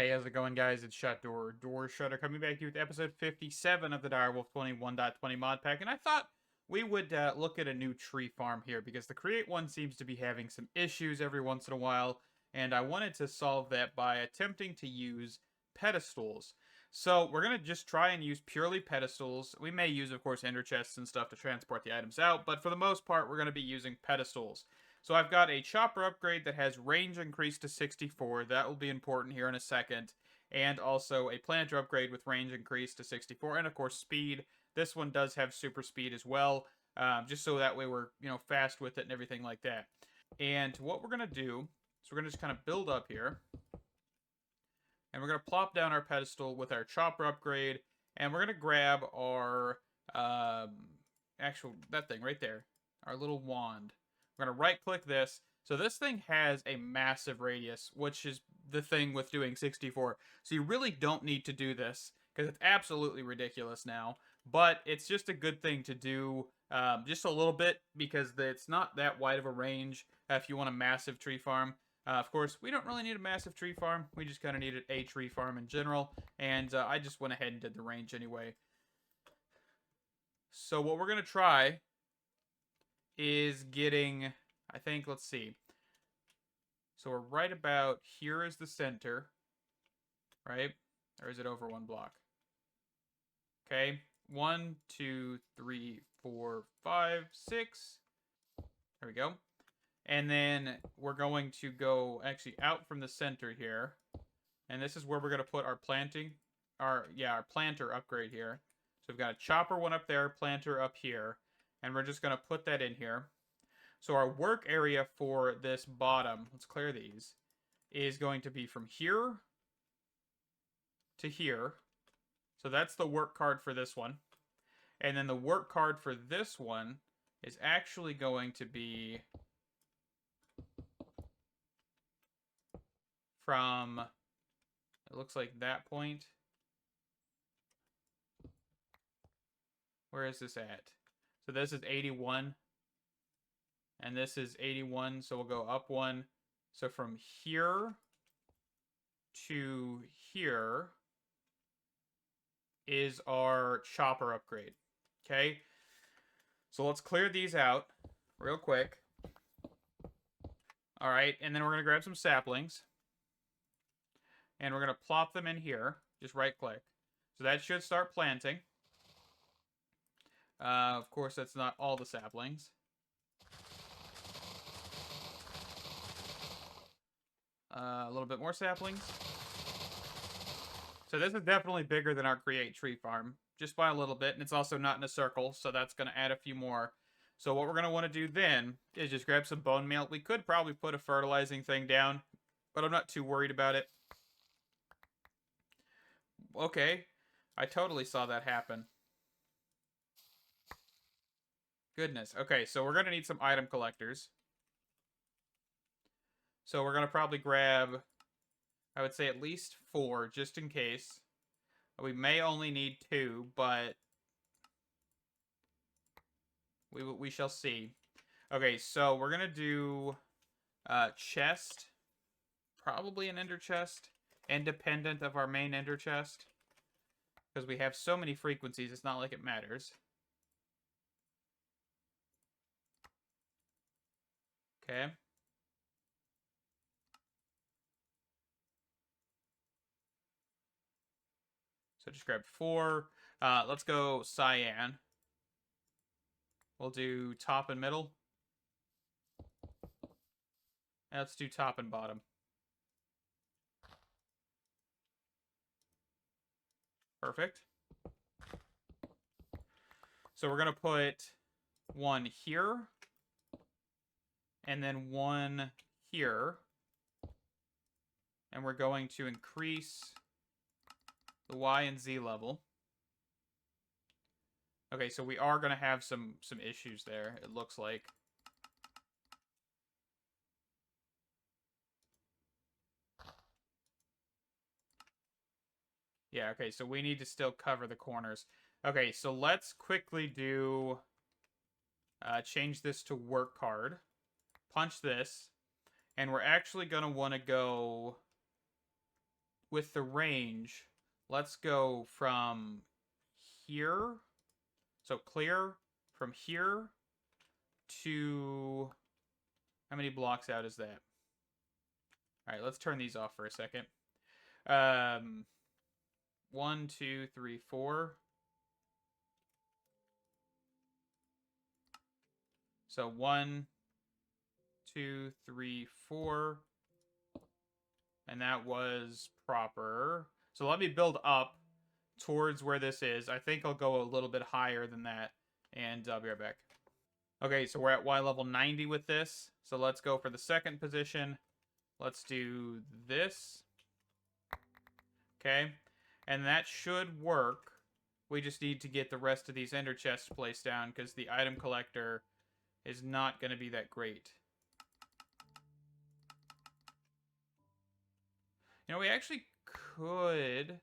Hey, how's it going, guys? It's Doorshutter coming back to you with episode 57 of the Direwolf20 1.20 mod pack, and I thought we would look at a new tree farm here because the Create one seems to be having some issues every once in a while, and I wanted to solve that by attempting to use pedestals. So we're going to just try and use purely pedestals. We may use, of course, ender chests and stuff to transport the items out, but for the most part, we're going to be using pedestals. So I've got a chopper upgrade that has range increased to 64. That will be important here in a second. And also a planter upgrade with range increased to 64. And of course speed. This one does have super speed as well. Just so that way we're, fast with it and everything like that. And what we're going to do is we're going to just kind of build up here. And we're going to plop down our pedestal with our chopper upgrade. And we're going to grab our, that thing right there. Our little wand. We're going to right click this. So this thing has a massive radius, which is the thing with doing 64. So you really don't need to do this because it's absolutely ridiculous now. But it's just a good thing to do just a little bit because it's not that wide of a range if you want a massive tree farm. Of course, we don't really need a massive tree farm. We just kind of needed a tree farm in general. And I just went ahead and did the range anyway. So what we're going to try is getting, I think, let's see. So we're right about here is the center, right? Or is it over one block? Okay, 1, 2, 3, 4, 5, 6. There we go. And then we're going to go actually out from the center here. And this is where we're going to put our our planter upgrade here. So we've got a chopper one up there, planter up here. And we're just going to put that in here. So our work area for this bottom, let's clear these, is going to be from here to here. So that's the work card for this one. And then the work card for this one is actually going to be from, it looks like that point. Where is this at? So this is 81. And this is 81, so we'll go up one. So from here to here is our chopper upgrade. Okay? So let's clear these out real quick. Alright, and then we're going to grab some saplings. And we're going to plop them in here. Just right click. So that should start planting. Of course, that's not all the saplings. A little bit more saplings. So this is definitely bigger than our Create tree farm, just by a little bit, and it's also not in a circle, so that's going to add a few more. So what we're going to want to do then is just grab some bone meal. We could probably put a fertilizing thing down, but I'm not too worried about it. Okay, I totally saw that happen. Goodness. Okay, so we're going to need some item collectors. So we're going to probably grab, I would say at least 4, just in case. We may only need 2, but we shall see. Okay, so we're going to do chest. Probably an ender chest. Independent of our main ender chest. Because we have so many frequencies, it's not like it matters. Okay. So just grab 4. Let's go cyan. We'll do top and middle. And let's do top and bottom. Perfect. So we're going to put 1 here. And then 1 here. And we're going to increase the Y and Z level. Okay, so we are going to have some issues there, it looks like. Yeah, okay, so we need to still cover the corners. Okay, so let's quickly do... change this to work card. Punch this. And we're actually going to want to go with the range, let's go from here. So clear from here to... How many blocks out is that? All right, let's turn these off for a second. 1, 2, 3, 4. So 1, 2, 3, 4. And that was proper. So let me build up towards where this is. I think I'll go a little bit higher than that. And I'll be right back. Okay, so we're at Y level 90 with this. So let's go for the second position. Let's do this. Okay. And that should work. We just need to get the rest of these ender chests placed down because the item collector is not going to be that great. You know, we actually could...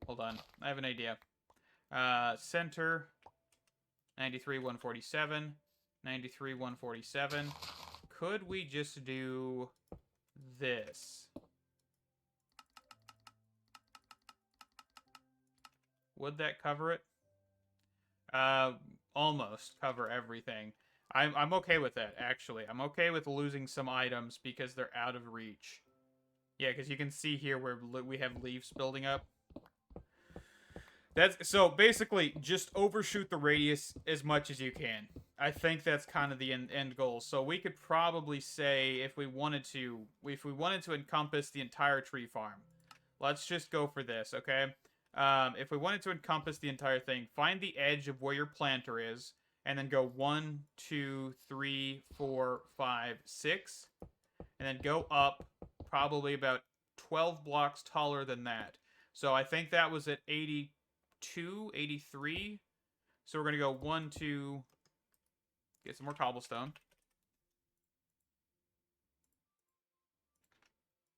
Hold on. I have an idea. Center. 93, 147. 93, 147. Could we just do this? Would that cover it? Almost cover everything. I'm okay with that, actually. I'm okay with losing some items because they're out of reach. Yeah, because you can see here where we have leaves building up. So basically, just overshoot the radius as much as you can. I think that's kind of the end goal. So we could probably say if we wanted to encompass the entire tree farm. Let's just go for this, okay? If we wanted to encompass the entire thing, find the edge of where your planter is, and then go 1, 2, 3, 4, 5, 6, and then go up probably about 12 blocks taller than that. So I think that was at 82, 83. So we're going to go 1, 2, get some more cobblestone.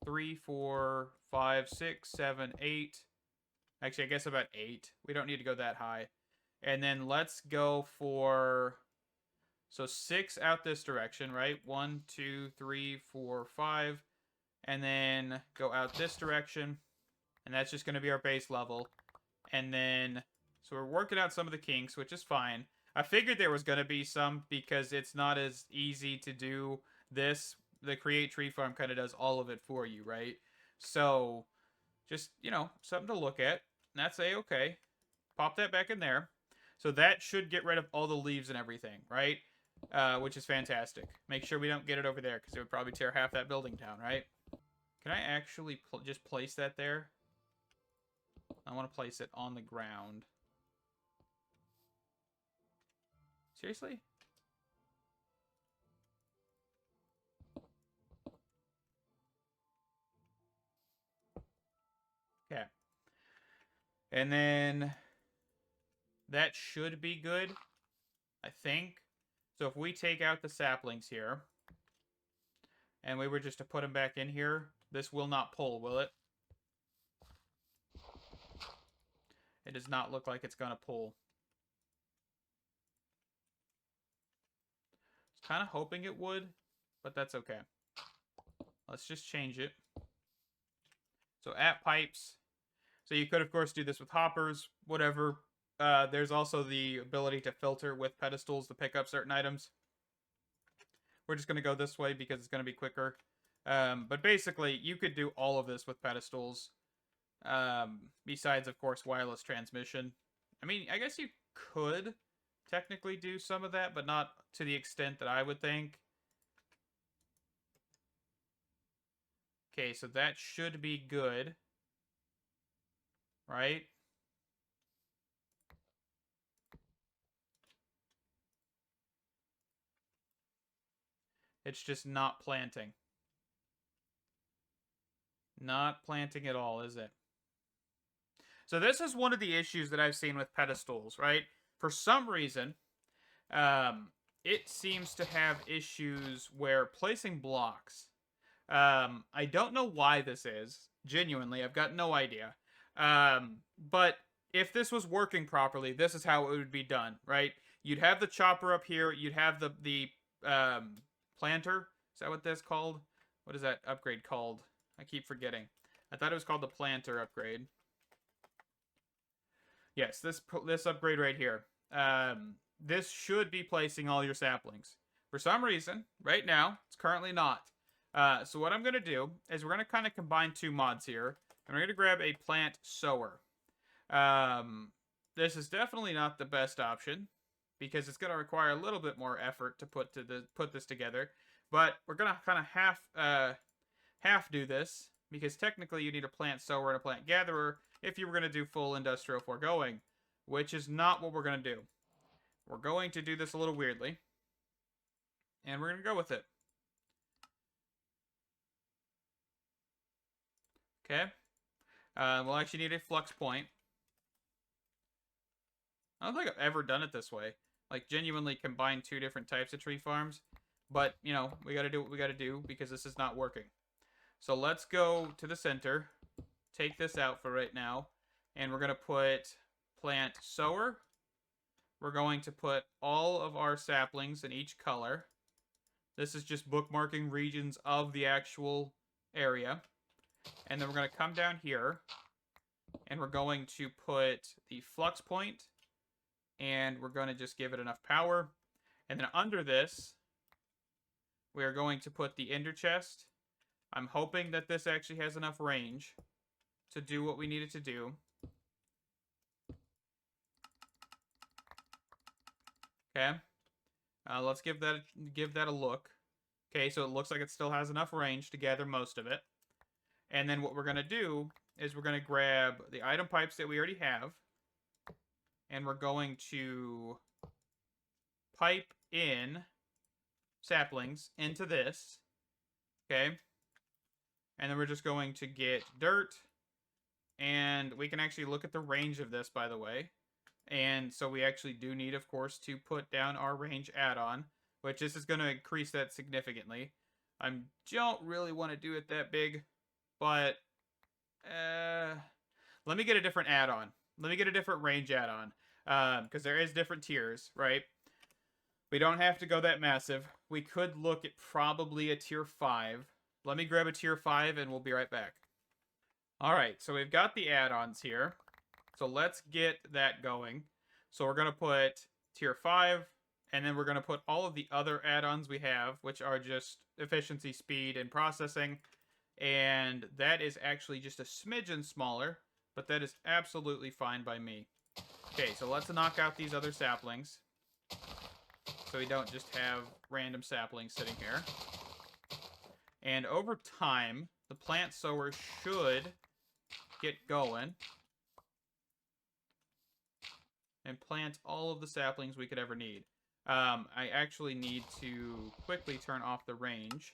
3, 4, 5, 6, 7, 8. Actually, I guess about 8. We don't need to go that high. And then let's go for... So 6 out this direction, right? 1, 2, 3, 4, 5. And then go out this direction. And that's just going to be our base level. And then... So we're working out some of the kinks, which is fine. I figured there was going to be some because it's not as easy to do this. The Create Tree Farm kind of does all of it for you, right? So... Just, you know, something to look at. And that's A-okay. Pop that back in there. So that should get rid of all the leaves and everything, right? Which is fantastic. Make sure we don't get it over there, because it would probably tear half that building down, right? Can I actually just place that there? I want to place it on the ground. Seriously? Okay. And then that should be good, I think. So if we take out the saplings here, and we were just to put them back in here, this will not pull, will it? It does not look like it's going to pull. I was kind of hoping it would, but that's okay. Let's just change it. So at pipes. So you could, of course, do this with hoppers, whatever. There's also the ability to filter with pedestals to pick up certain items. We're just going to go this way because it's going to be quicker. But basically, you could do all of this with pedestals. Besides, of course, wireless transmission. I mean, I guess you could technically do some of that, but not to the extent that I would think. Okay, so that should be good. Right? It's just not planting. Not planting at all, is it? So this is one of the issues that I've seen with pedestals, right? For some reason, it seems to have issues where placing blocks. I don't know why this is. Genuinely, I've got no idea. But if this was working properly, this is how it would be done, right? You'd have the chopper up here. You'd have the planter. Is that what that's called? What is that upgrade called? I keep forgetting. I thought it was called the planter upgrade. Yes, this upgrade right here. This should be placing all your saplings. For some reason, right now, it's currently not. So what I'm going to do is we're going to kind of combine two mods here. And we're going to grab a plant sower. This is definitely not the best option because it's going to require a little bit more effort to put this together. But we're going to kind of half do this because technically you need a plant sower and a plant gatherer if you were going to do full industrial foregoing, which is not what we're going to do. We're going to do this a little weirdly, and we're going to go with it. Okay. We'll actually need a flux point. I don't think I've ever done it this way. Like, genuinely combine two different types of tree farms. But, you know, we gotta do what we gotta do because this is not working. So let's go to the center. Take this out for right now. And we're gonna put plant sower. We're going to put all of our saplings in each color. This is just bookmarking regions of the actual area. And then we're going to come down here. And we're going to put the flux point. And we're going to just give it enough power. And then under this, we are going to put the ender chest. I'm hoping that this actually has enough range to do what we need it to do. Okay. Let's give that a look. Okay, so it looks like it still has enough range to gather most of it. And then what we're going to do is we're going to grab the item pipes that we already have. And we're going to pipe in saplings into this. Okay. And then we're just going to get dirt. And we can actually look at the range of this, by the way. And so we actually do need, of course, to put down our range add-on, which this is going to increase that significantly. I don't really want to do it that big, but let me get a different add-on. Let me get a different range add-on, because there is different tiers, right? We don't have to go that massive. We could look at probably a tier 5. Let me grab a tier 5, and we'll be right back. All right, so we've got the add-ons here. So let's get that going. So we're going to put tier 5, and then we're going to put all of the other add-ons we have, which are just efficiency, speed, and processing. And that is actually just a smidgen smaller, but that is absolutely fine by me. Okay, so let's knock out these other saplings, so we don't just have random saplings sitting here. And over time, the plant sower should get going and plant all of the saplings we could ever need. I actually need to quickly turn off the range.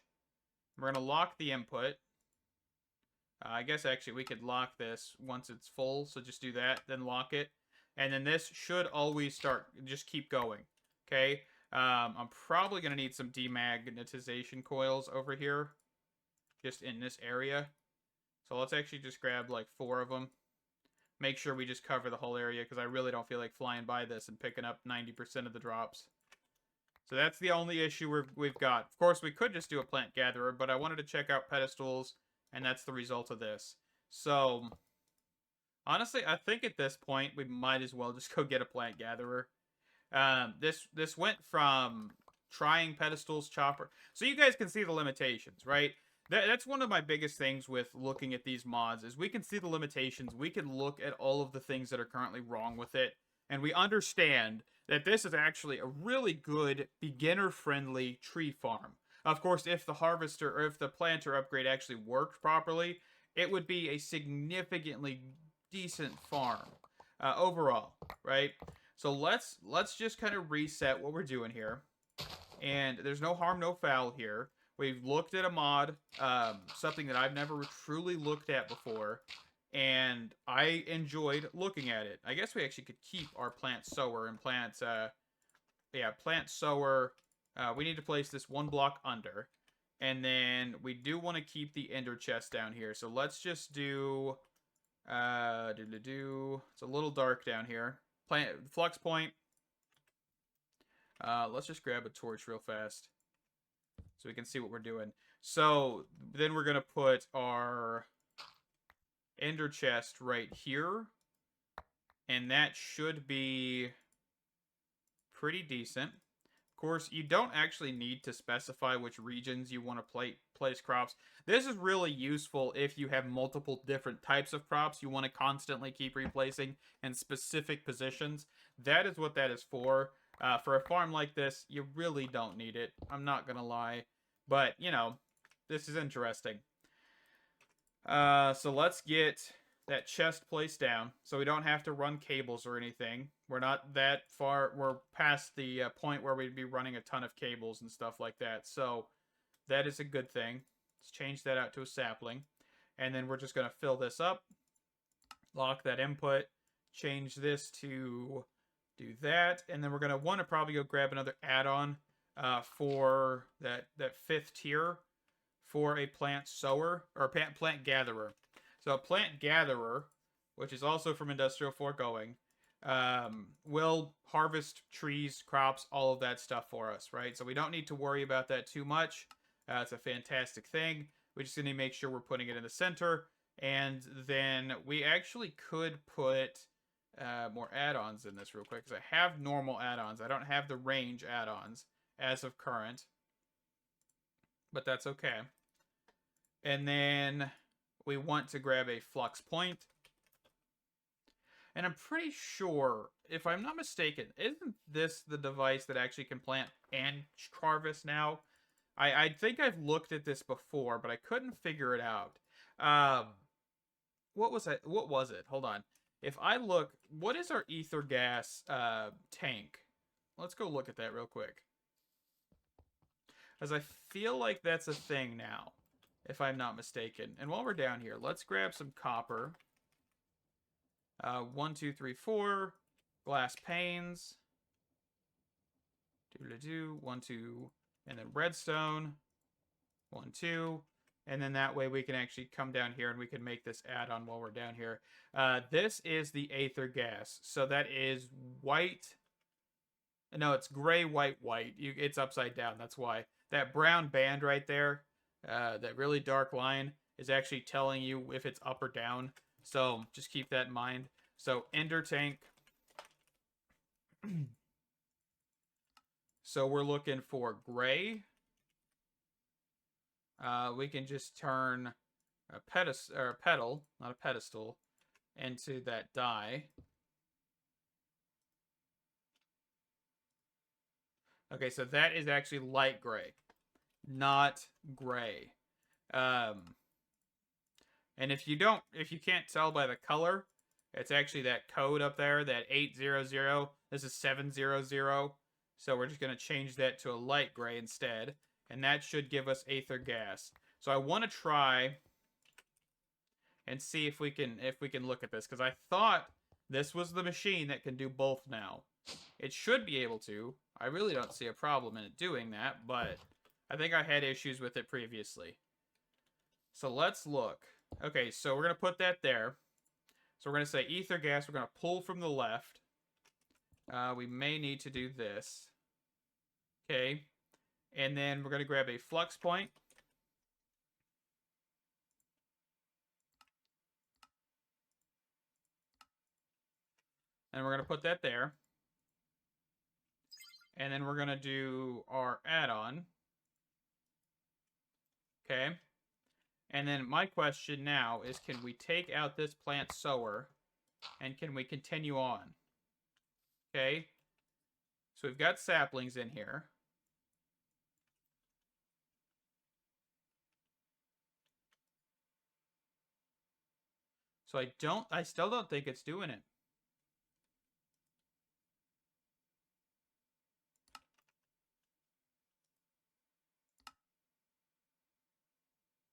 We're going to lock the input. I guess actually we could lock this once it's full, so just do that, then lock it. And then this should always just keep going, okay? I'm probably going to need some demagnetization coils over here, just in this area. So let's actually just grab like 4 of them. Make sure we just cover the whole area, because I really don't feel like flying by this and picking up 90% of the drops. So that's the only issue we've got. Of course, we could just do a plant gatherer, but I wanted to check out pedestals, and that's the result of this. So, honestly, I think at this point, we might as well just go get a plant gatherer. This went from trying pedestals, chopper. So you guys can see the limitations, right? That's one of my biggest things with looking at these mods, is we can see the limitations. We can look at all of the things that are currently wrong with it, and we understand that this is actually a really good beginner-friendly tree farm. Of course, if the harvester or if the planter upgrade actually worked properly, it would be a significantly decent farm overall, right? So let's just kind of reset what we're doing here. And there's no harm, no foul here. We've looked at a mod, something that I've never truly looked at before, and I enjoyed looking at it. I guess we actually could keep our plant sower and plant sower. We need to place this 1 block under, and then we do want to keep the ender chest down here. So let's just do, it's a little dark down here. Plant flux point. Let's just grab a torch real fast, so we can see what we're doing. So then we're going to put our ender chest right here. And that should be pretty decent. Of course, you don't actually need to specify which regions you want to place crops. This is really useful if you have multiple different types of crops you want to constantly keep replacing in specific positions. That is what that is for. For a farm like this, you really don't need it. I'm not going to lie. But, you know, this is interesting. So let's get that chest placed down so we don't have to run cables or anything. We're not that far. We're past the point where we'd be running a ton of cables and stuff like that. So that is a good thing. Let's change that out to a sapling. And then we're just going to fill this up. Lock that input. Change this to do that. And then we're going to want to probably go grab another add-on for that fifth tier for a plant sower or plant gatherer. So a plant gatherer, which is also from Industrial Foregoing, will harvest trees, crops, all of that stuff for us, right? So we don't need to worry about that too much. It's a fantastic thing. We just need to make sure we're putting it in the center. And then we actually could put more add-ons in this real quick, because I have normal add-ons. I don't have the range add-ons as of current, but that's okay. And then we want to grab a flux point. And I'm pretty sure, if I'm not mistaken, isn't this the device that actually can plant and harvest now? I think I've looked at this before, but I couldn't figure it out. What was it? Hold on. If I look, what is our ether gas tank? Let's go look at that real quick. As I feel like that's a thing now, if I'm not mistaken. And while we're down here, let's grab some copper. 1, 2, 3, 4. Glass panes. 1, 2. And then redstone. 1, 2. And then that way we can actually come down here and we can make this add-on while we're down here. This is the Aether gas. So that is white. No, it's gray, white, white. It's upside down. That's why. That brown band right there, that really dark line, is actually telling you if it's up or down. So just keep that in mind. So ender tank. So we're looking for gray. We can just turn a pedal, not a pedestal, into that die. Okay, so that is actually light gray, not gray. And if you can't tell by the color, it's actually that code up there, that 800. This is 700. So we're just going to change that to a light gray instead. And that should give us Aether gas. So I want to try and see if we can look at this, because I thought this was the machine that can do both now. It should be able to. I really don't see a problem in it doing that, but I think I had issues with it previously. So let's look. Okay, so we're going to put that there. So we're going to say ether gas. We're going to pull from the left. We may need to do this. Okay. And then we're going to grab a flux point. And we're going to put that there. And then we're going to do our add-on. Okay. And then my question now is, can we take out this plant sower and can we continue on? Okay. So we've got saplings in here. So I still don't think it's doing it.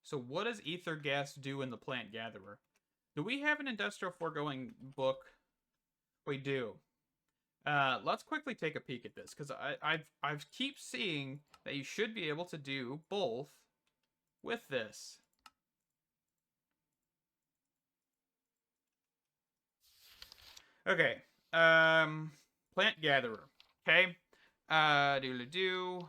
So what does ether gas do in the plant gatherer? Do we have an industrial foregoing book? We do. Let's quickly take a peek at this, because I keep seeing that you should be able to do both with this. Okay. Plant gatherer. Okay. Do.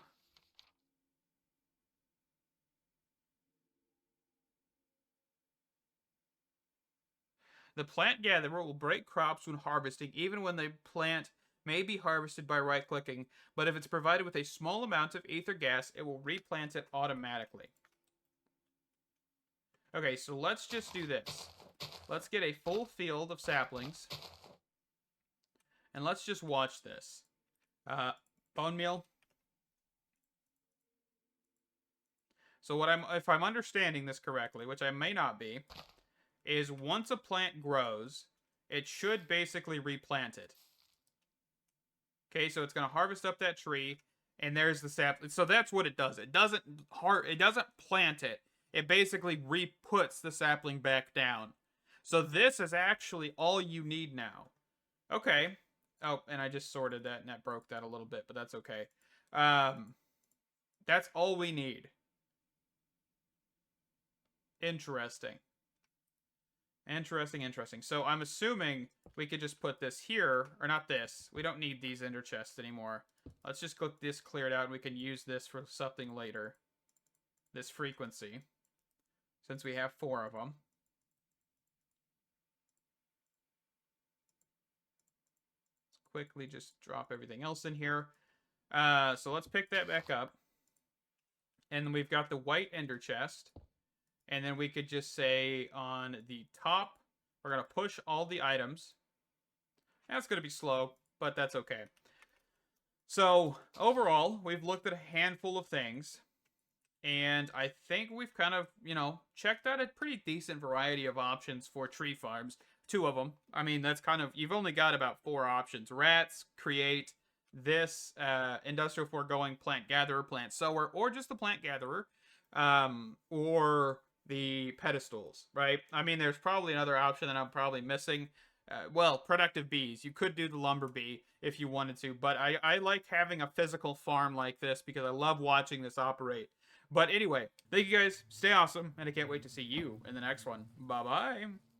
The plant gatherer will break crops when harvesting, even when the plant may be harvested by right-clicking, but if it's provided with a small amount of ether gas, it will replant it automatically. Okay, so let's just do this. Let's get a full field of saplings. And let's just watch this. Bone meal. So if I'm understanding this correctly, which I may not be, is once a plant grows, it should basically replant it. Okay, so it's going to harvest up that tree, and there's the sapling. So that's what it does. It doesn't plant it. It basically re-puts the sapling back down. So this is actually all you need now. Okay. Oh, and I just sorted that, and that broke that a little bit, but that's okay. That's all we need. Interesting. Interesting. So I'm assuming we could just put this here, or not this. We don't need these ender chests anymore. Let's just get this cleared out, and we can use this for something later. This frequency. Since we have 4 of them. Let's quickly just drop everything else in here. So let's pick that back up. And then we've got the white ender chest. And then we could just say on the top, we're going to push all the items. That's going to be slow, but that's okay. So overall, we've looked at a handful of things. And I think we've kind of, checked out a pretty decent variety of options for tree farms. 2 of them. I mean, that's kind of, you've only got about 4 options. Rats, create, this, industrial foregoing, plant gatherer, plant sower, or just the plant gatherer. Or the pedestals, right? I mean, there's probably another option that I'm probably missing. Well, productive bees. You could do the lumber bee if you wanted to, but I like having a physical farm like this because I love watching this operate. But anyway, thank you guys. Stay awesome, and I can't wait to see you in the next one. Bye-bye.